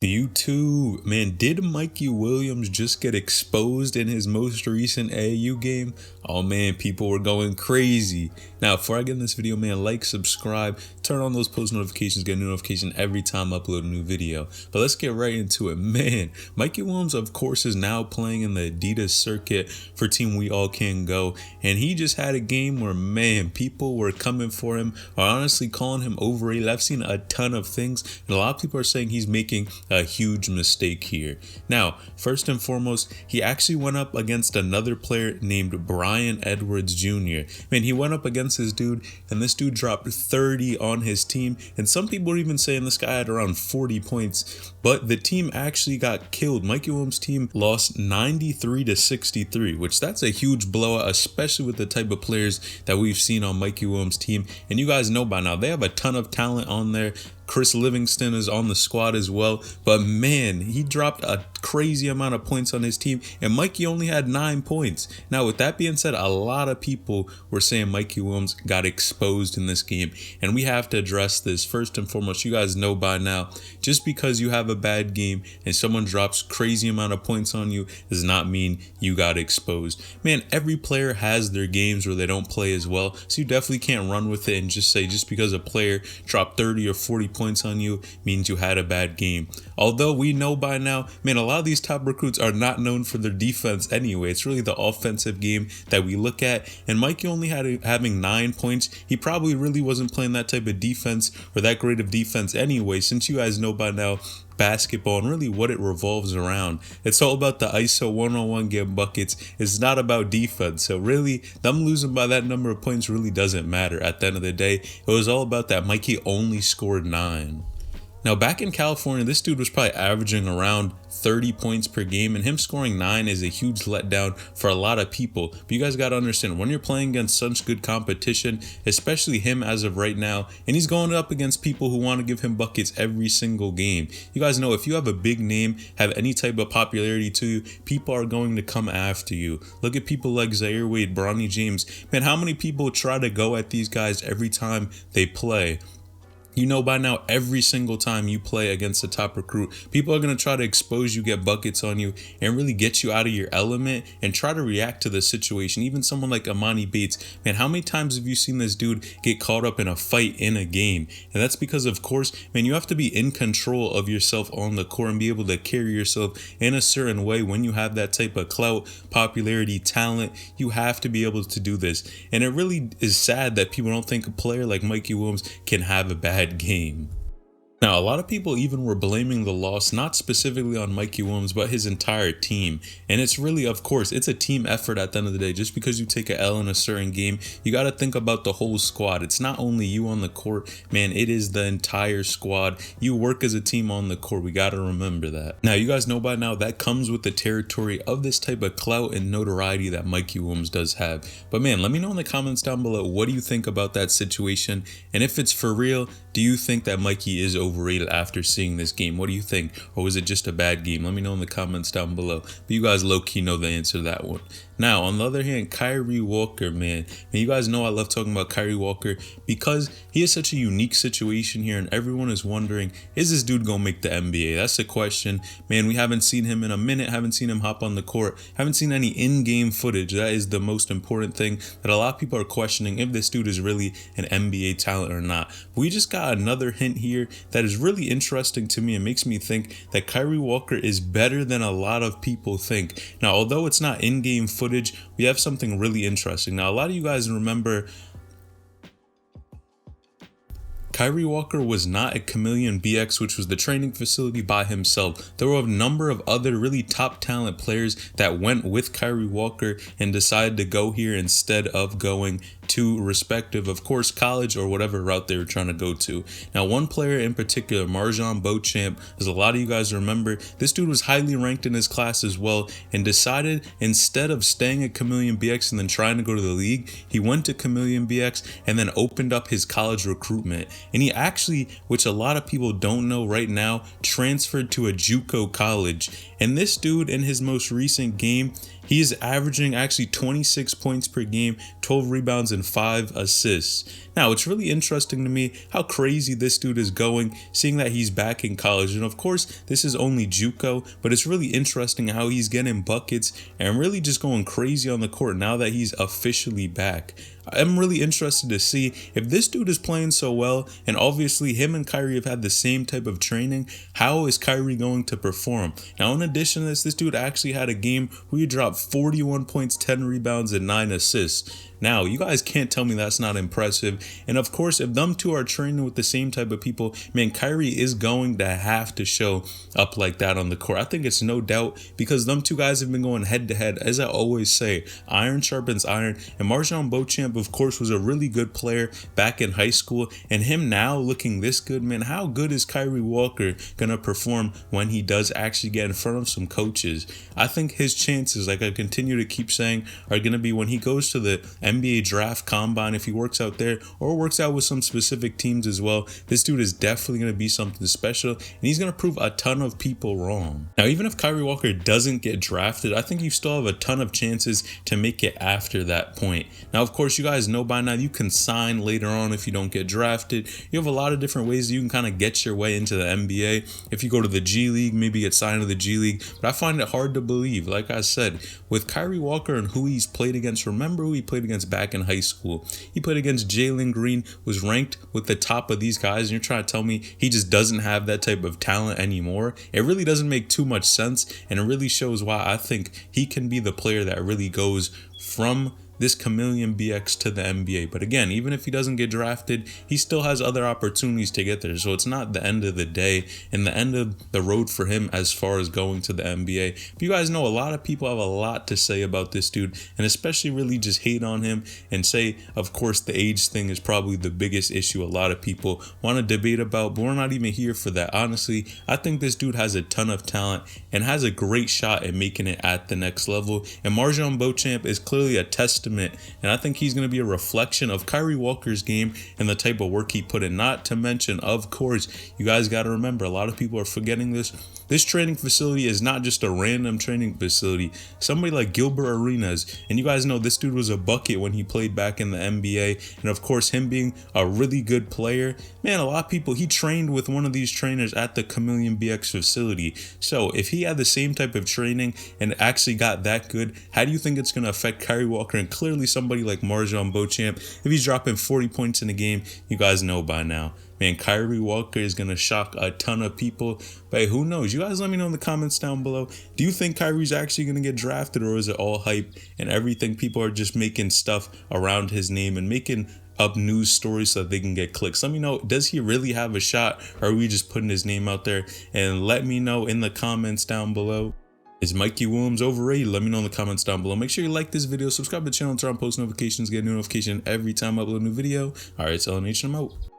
YouTube, man, did Mikey Williams just get exposed in his most recent AAU game? Oh man, people were going crazy. Now, before I get in this video, man, like, subscribe, turn on those post notifications, get a notification every time I upload a new video. But let's get right into it. Man, Mikey Williams, of course, is now playing in the Adidas circuit for Team We All Can Go. And he just had a game where, man, people were coming for him, or honestly calling him overrated. I've seen a ton of things, and a lot of people are saying he's making a huge mistake here. Now, first and foremost, he actually went up against another player named Brian Edwards Jr. Man, he went up against this dude, and this dude dropped 30 on his team, and some people are even saying this guy had around 40 points, but the team actually got killed. Mikey Williams' team lost 93-63, which that's a huge blowout, especially with the type of players that we've seen on Mikey Williams' team. And you guys know by now, they have a ton of talent on there. Chris Livingston is on the squad as well, but man, he dropped a crazy amount of points on his team, and Mikey only had 9 points. Now, with that being said, a lot of people were saying Mikey Williams got exposed in this game, and we have to address this. First and foremost, you guys know by now, just because you have a bad game and someone drops crazy amount of points on you does not mean you got exposed. Man, every player has their games where they don't play as well, so you definitely can't run with it and just say just because a player dropped 30 or 40 points on you means you had a bad game. Although we know by now, man, a lot of these top recruits are not known for their defense anyway. It's really the offensive game that we look at, and Mikey only having 9 points. He probably really wasn't playing that type of defense or that great of defense anyway, since you guys know by now basketball and really what it revolves around. It's all about the ISO one-on-one get buckets. It's not about defense. So really, them losing by that number of points really doesn't matter. At the end of the day, it was all about that Mikey only scored 9. Now, back in California, this dude was probably averaging around 30 points per game, and him scoring 9 is a huge letdown for a lot of people. But you guys got to understand, when you're playing against such good competition, especially him as of right now, and he's going up against people who want to give him buckets every single game. You guys know if you have a big name, have any type of popularity to you, people are going to come after you. Look at people like Zaire Wade, Bronny James. Man, how many people try to go at these guys every time they play? You know by now, every single time you play against a top recruit, people are going to try to expose you, get buckets on you, and really get you out of your element and try to react to the situation. Even someone like Amani Bates, man, how many times have you seen this dude get caught up in a fight in a game? And that's because, of course, man, you have to be in control of yourself on the court and be able to carry yourself in a certain way. When you have that type of clout, popularity, talent, you have to be able to do this. And it really is sad that people don't think a player like Mikey Williams can have a bad game. Now, a lot of people even were blaming the loss, not specifically on Mikey Williams, but his entire team. And it's really, of course, it's a team effort at the end of the day. Just because you take an L in a certain game, you got to think about the whole squad. It's not only you on the court, man, it is the entire squad. You work as a team on the court. We got to remember that. Now, you guys know by now that comes with the territory of this type of clout and notoriety that Mikey Williams does have. But man, let me know in the comments down below, what do you think about that situation? And if it's for real, do you think that Mikey is overrated after seeing this game? What do you think? Or was it just a bad game? Let me know in the comments down below. But you guys low-key know the answer to that one. Now, on the other hand, Kyree Walker, man, you guys know I love talking about Kyree Walker because he has such a unique situation here, and everyone is wondering, is this dude gonna make the NBA? That's the question. Man, we haven't seen him in a minute, haven't seen him hop on the court, haven't seen any in-game footage. That is the most important thing that a lot of people are questioning, if this dude is really an NBA talent or not. But we just got another hint here that is really interesting to me and makes me think that Kyree Walker is better than a lot of people think. Now, although it's not in-game footage, we have something really interesting. Now, a lot of you guys remember Kyree Walker was not at Chameleon BX, which was the training facility, by himself. There were a number of other really top talent players that went with Kyree Walker and decided to go here instead of going to respective, of course, college or whatever route they were trying to go to. Now, one player in particular, Marjon Beauchamp, as a lot of you guys remember, this dude was highly ranked in his class as well, and decided instead of staying at Chameleon BX and then trying to go to the league, he went to Chameleon BX and then opened up his college recruitment. And he actually, which a lot of people don't know right now, transferred to a JUCO college. And this dude, in his most recent game, He is averaging actually 26 points per game, 12 rebounds, and 5 assists. Now, it's really interesting to me how crazy this dude is going, seeing that he's back in college. And of course, this is only JUCO, but it's really interesting how he's getting buckets and really just going crazy on the court now that he's officially back. I'm really interested to see if this dude is playing so well, and obviously him and Kyree have had the same type of training, how is Kyree going to perform? Now, in addition to this dude actually had a game where he dropped 41 points, 10 rebounds, and 9 assists. Now, you guys can't tell me that's not impressive. And of course, if them two are training with the same type of people, man, Kyree is going to have to show up like that on the court. I think it's no doubt, because them two guys have been going head to head. As I always say, iron sharpens iron. And MarJon Beauchamp, of course, was a really good player back in high school. And him now looking this good, man, how good is Kyree Walker going to perform when he does actually get in front of some coaches? I think his chances, like I continue to keep saying, are going to be when he goes to the NBA draft combine, if he works out there or works out with some specific teams as well. This dude is definitely going to be something special, and he's going to prove a ton of people wrong. Now, even if Kyree Walker doesn't get drafted, I think you still have a ton of chances to make it after that point. Now, of course, you guys know by now you can sign later on if you don't get drafted. You have a lot of different ways you can kind of get your way into the NBA. If you go to the G League, maybe get signed to the G League, but I find it hard to believe. Like I said, with Kyree Walker and who he's played against, remember who he played against back in high school. He played against Jalen Green, was ranked with the top of these guys, and you're trying to tell me he just doesn't have that type of talent anymore? It really doesn't make too much sense, and it really shows why I think he can be the player that really goes from this Chameleon BX to the NBA. But again, even if he doesn't get drafted, he still has other opportunities to get there. So it's not the end of the day and the end of the road for him as far as going to the NBA. But you guys know a lot of people have a lot to say about this dude, and especially really just hate on him and say, of course, the age thing is probably the biggest issue a lot of people want to debate about, but we're not even here for that. Honestly, I think this dude has a ton of talent and has a great shot at making it at the next level. And MarJon Beauchamp is clearly a testament, and I think he's going to be a reflection of Kyree Walker's game and the type of work he put in. Not to mention, of course, you guys got to remember, a lot of people are forgetting this. This training facility is not just a random training facility. Somebody like Gilbert Arenas, and you guys know this dude was a bucket when he played back in the NBA. And of course, him being a really good player, man, a lot of people, he trained with one of these trainers at the Chameleon BX facility. So if he had the same type of training and actually got that good, how do you think it's going to affect Kyree Walker and clearly somebody like MarJon Beauchamp? If he's dropping 40 points in a game, you guys know by now. Man, Kyree Walker is going to shock a ton of people. But hey, who knows? You guys let me know in the comments down below. Do you think Kyree's actually going to get drafted, or is it all hype and everything? People are just making stuff around his name and making up news stories so that they can get clicks. Let me know, does he really have a shot, or are we just putting his name out there? And let me know in the comments down below. Is Mikey Williams overrated? Let me know in the comments down below. Make sure you like this video, subscribe to the channel, turn on post notifications, get a notification every time I upload a new video. All right, so I'm out.